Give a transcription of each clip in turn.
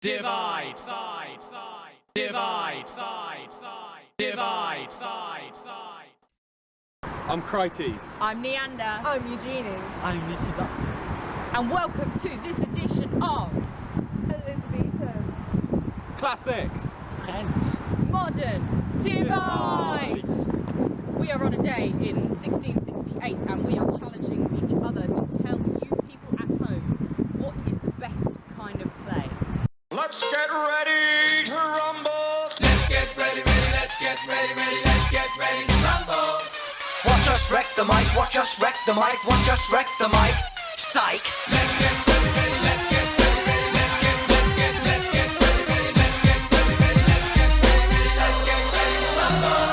Divide, side, side, divide, side, side, divide, side, side. I'm Thoeries. I'm Neander. I'm Eugenie. I'm Nisibas. And welcome to this edition of Elizabethan. Classics. French. Modern Divide. We are on a day in 1668 and we are challenging each other to tell you people at home what is the best kind of play. Let's get ready to rumble. Let's get ready, ready, let's get ready, ready, let's get ready to rumble. Watch us wreck the mic, watch us wreck the mic, watch us wreck the mic. Psych. Let's get ready, ready, let's get ready, ready, let's get ready, ready, let's get ready, ready, let's get ready, ready, let's get ready to rumble.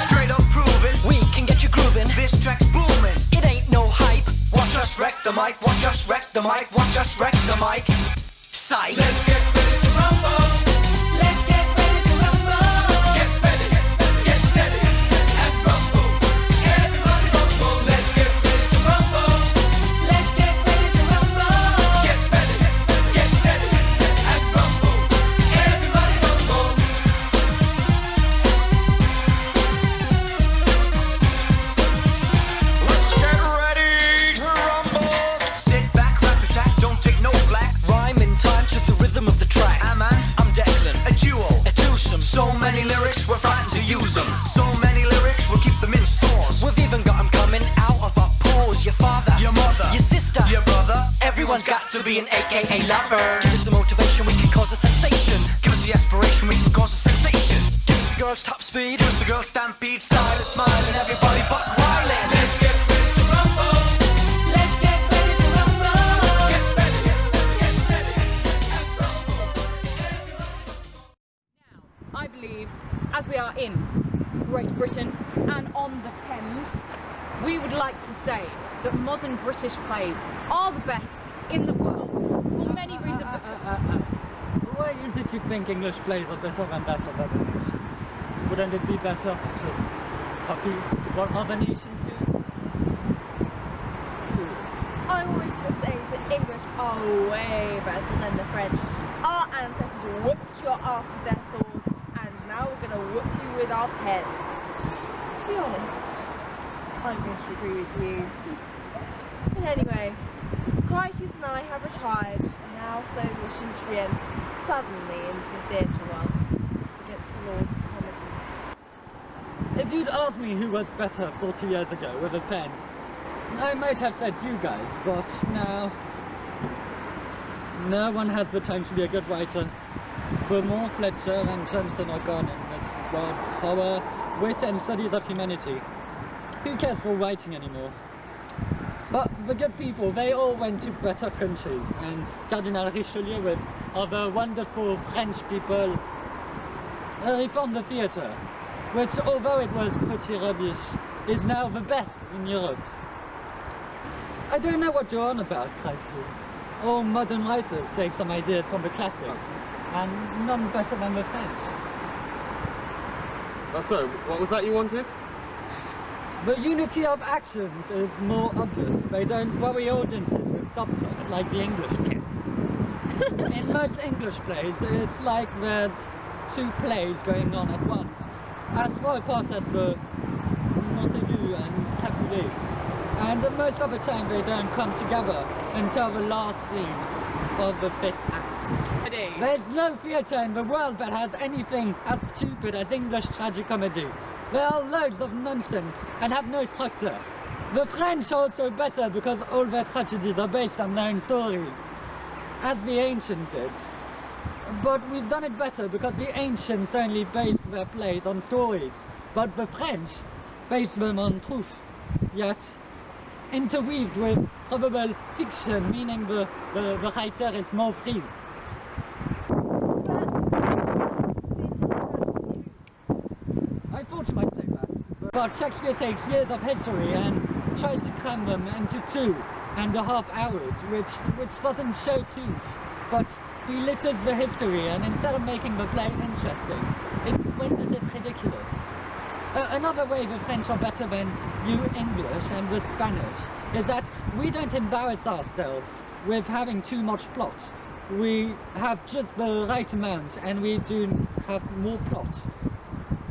Straight up proving we can get you grooving. This track's booming, it ain't no hype. Watch us wreck the mic, watch us wreck the mic, watch us wreck the mic. Psych. Let's get ready to rumble. Let's get ready to rumble. Get ready, get steady, and rumble. Everybody rumble. Let's get ready to rumble. Let's get ready to rumble. Get ready, get steady, and rumble. Everybody rumble. Let's get ready to rumble. Sit back, rap attack, don't take no flack. Rhyme in time to the rhythm of the track. I'm Declan, a duo, a twosome. So many lyrics, we're frightened to use them. So many lyrics, we'll keep them in stores. We've even got them coming out of our pores. Your father, your mother, your sister, your brother. Everyone's got to be an AKA lover. Give us the motivation, we can cause a sensation. Give us the aspiration, we can cause a sensation. Give us the girls top speed, give us the girls stampede. Style and smile and everybody buck wildin'. Let's get ready to rumble. Let's get ready to rumble. Get ready, get steady, and rumble. Now, I believe, as we are in Great Britain and on the Thames, we would like to say that modern British plays are the best in the world for many reasons. Why is it you think English plays are better than that of other nations? Wouldn't it be better to just copy what other nations do? I always just say the English are way better than the French. Our ancestors whooped your ass with their swords, and now we're gonna whoop you with our pens. To be honest, I'm going to agree with you. But anyway, Thoeries and I have retired, and now so wishing to re-enter suddenly into the theatre world against the Lord's comedy. If you'd asked me who was better 40 years ago with a pen, I might have said you guys, but now no one has the time to be a good writer. Beaumont, Fletcher and Johnson are gone in with broad horror, wit and studies of humanity. Who cares for writing anymore? But the good people, they all went to better countries, and Cardinal Richelieu with other wonderful French people reformed the theatre, which, although it was pretty rubbish, is now the best in Europe. I don't know what you're on about, Thoeries. All modern writers take some ideas from the classics, and none better than the French. So, what was that you wanted? The unity of actions is more obvious. They don't worry audiences with subplots like the English do. In most English plays, it's like there's two plays going on at once. As small a part as the Montague and Capulet. And most of the time they don't come together until the last scene of the fifth act. There's no theatre in the world that has anything as stupid as English tragicomedy. There are loads of nonsense and have no structure. The French are also better because all their tragedies are based on their own stories, as the ancients did. But we've done it better because the ancients only based their plays on stories, but the French based them on truth, yet interweaved with probable fiction, meaning the writer is more free. I thought you might say that, but Shakespeare takes years of history and tries to cram them into 2.5 hours, which doesn't show truth, but belittles the history, and instead of making the play interesting, it renders it ridiculous. Another way the French are better than you English and the Spanish is that we don't embarrass ourselves with having too much plot. we have just the right amount and we do have more plot.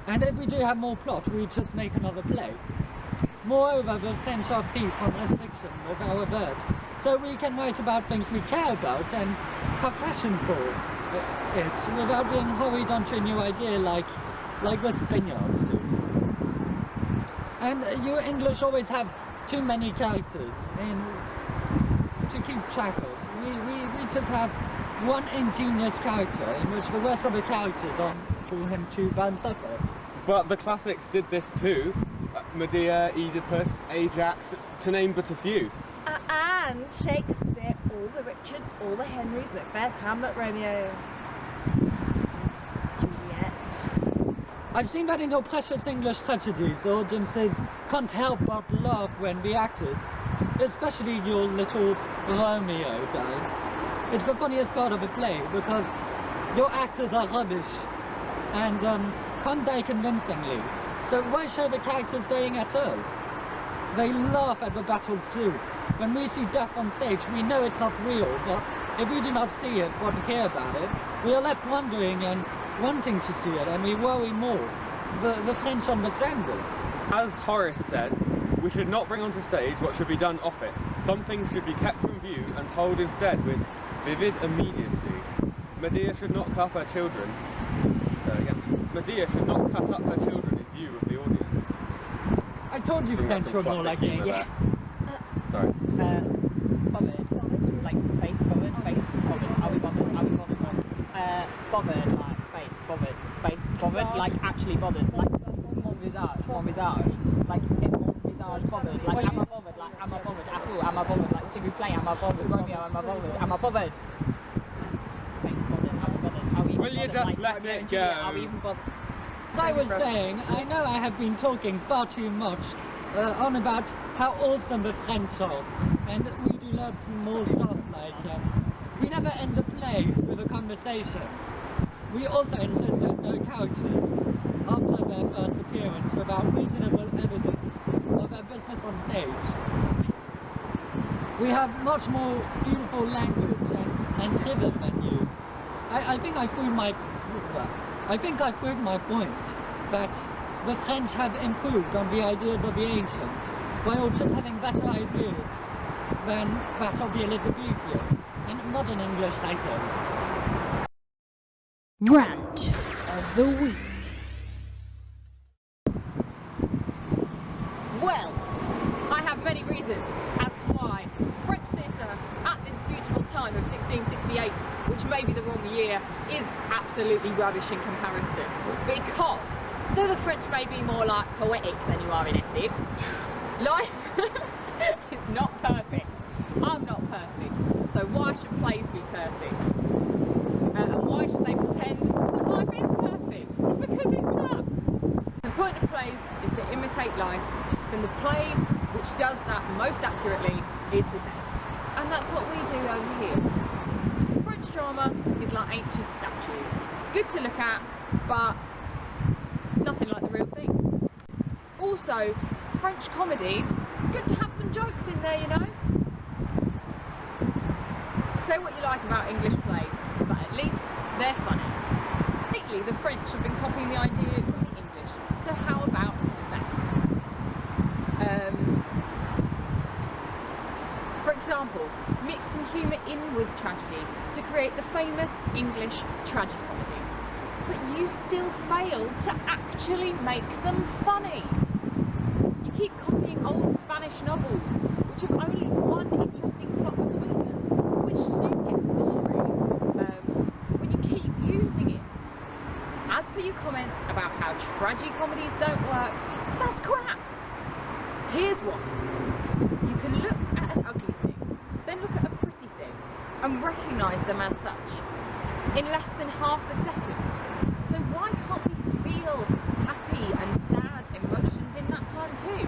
And if we do have more plot, we just make another play. Moreover, the French are free from restriction of our verse, so we can write about things we care about and have passion for it without being hurried onto a new idea like the Spaniards do. And you English always have too many characters to keep track of. We just have one ingenious character in which the rest of the characters are for him to suffer. But the classics did this too. Medea, Oedipus, Ajax, to name but a few. And Shakespeare, all the Richards, all the Henrys, Macbeth, Hamlet, Romeo, Juliet. I've seen that in your precious English tragedies, the audiences can't help but laugh when the actors, especially your little Romeo guys. It's the funniest part of the play because your actors are rubbish and can't die convincingly. So why show the characters dying at all? They laugh at the battles too. When we see death on stage, we know it's not real, but if we do not see it or hear about it, we are left wondering and wanting to see it, and we worry more. The French understand this. As Horace said, we should not bring onto stage what should be done off it. Some things should be kept from view and told instead with vivid immediacy. Medea should not cut up her children. So again, Medea should not cut up her children in view of the audience. I told you Bring out French some were more classic like humour English. there. Sorry. Bothered. Like face bothered, face bothered. Are we bothered? Are we bothered? Bothered, like face bothered, face bothered, like actually bothered, like mon visage. Like is mon visage bothered? Like am I bothered? Like am I bothered at all? Am I bothered? Like s'il vous plaît, am I bothered? Romeo, am I bothered? Am I bothered? Face bothered. Are we bothered? Are we Will you bothered? just Like let Romeo it and Juliet, go? Are we even bothered? As I was saying, I know I have been talking far too much on about how awesome the French are, and we do lots more stuff like we never end the play with a conversation. We also insist that no characters, after their first appearance, without reasonable evidence of their business on stage. We have much more beautiful language and rhythm than you. I think I proved my point that the French have improved on the ideas of the ancients while just having better ideas than that of the Elizabethan and modern English writers. Rant of the week. Well, I have many reasons as to why French theatre at this beautiful time of 1668, which may be the wrong year, is absolutely rubbish in comparison. Because though the French may be more like poetic than you are in Essex, life is not perfect. I'm not perfect, so why should plays be perfect? And why should they pretend that life is perfect? Because it sucks. The point of plays is to imitate life, and the play which does that most accurately is the best. And that's what we do over here. French drama is like ancient statues. Good to look at, but nothing like the real thing. Also, French comedies, good to have some jokes in there, you know? Say what you like about English plays, but at least they're funny. Lately, the French have been copying the idea from the English, so how about that? For example, mix some humour in with tragedy to create the famous English tragicomedy. But you still fail to actually make them funny. You keep copying old Spanish novels, which have only one interesting plot between them, which soon gets boring when you keep using it. As for your comments about how tragicomedies don't work, that's crap. Here's one. You can look at an ugly thing, then look at a pretty thing, and recognise them as such in less than half a second. So why can't we feel happy and sad emotions in that time too?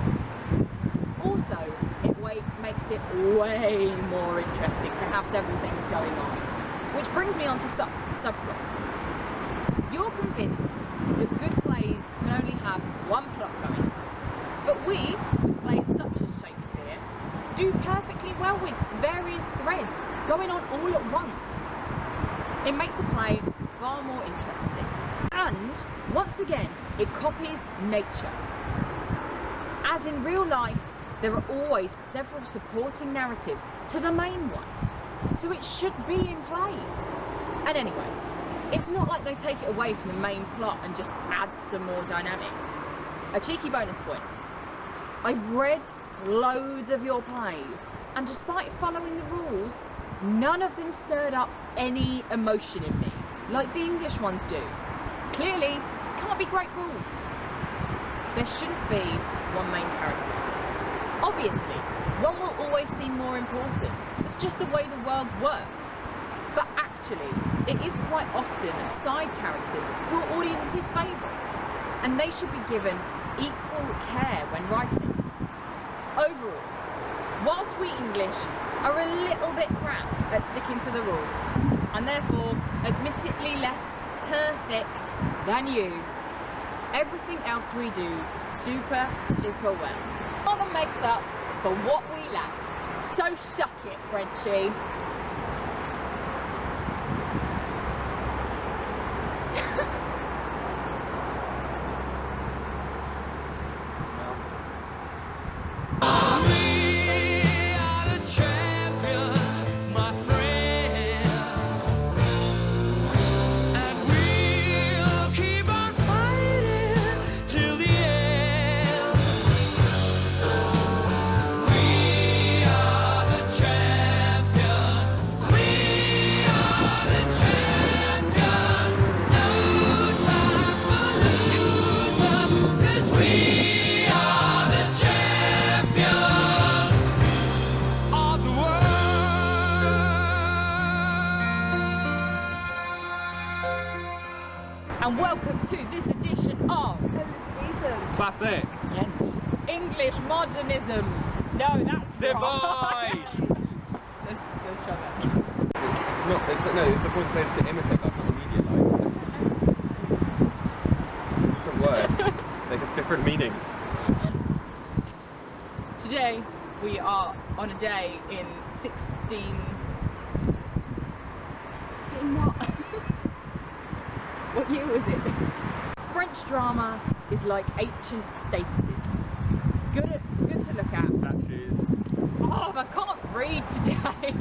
Also, it makes it way more interesting to have several things going on. Which brings me on to subplots. You're convinced that good plays can only have one plot going on. But we, with plays such as Shakespeare, do perfectly well with various threads going on all at once. It makes the play far more interesting. And, once again, it copies nature. As in real life, there are always several supporting narratives to the main one, so it should be in plays. And anyway, it's not like they take it away from the main plot and just add some more dynamics. A cheeky bonus point. I've read loads of your plays, and despite following the rules, none of them stirred up any emotion in me, like the English ones do. Clearly, can't be great rules. There shouldn't be one main character. Obviously, one will always seem more important. It's just the way the world works. But actually, it is quite often side characters who are audiences' favourites, and they should be given equal care when writing. Overall, whilst we English are a little bit crap at sticking to the rules, and therefore admittedly less perfect than you, everything else we do super well. More than makes up for what we lack. So suck it, Frenchie. And welcome to this edition of Classics. English Modernism. No, that's Divide. Let's try that. It's not. The point of play is to imitate that, not immediate like. Different words. They have different meanings. Today we are on a day in 16 what? What year was it? French drama is like ancient statuses. Good to look at. Statues. Oh, I can't read today.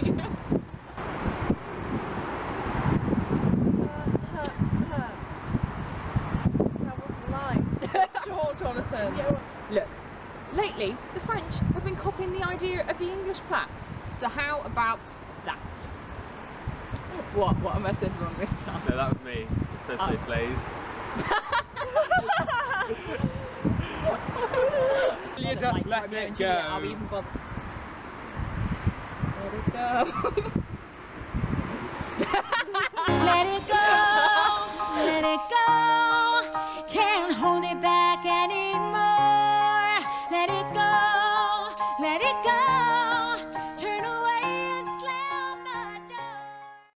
That wasn't line. Short, Jonathan. Look, lately the French have been copying the idea of the English plats. So how about that? What am I said wrong this time? No, that was me. It says so plays. You just let it go. I'll even bother. Let it go.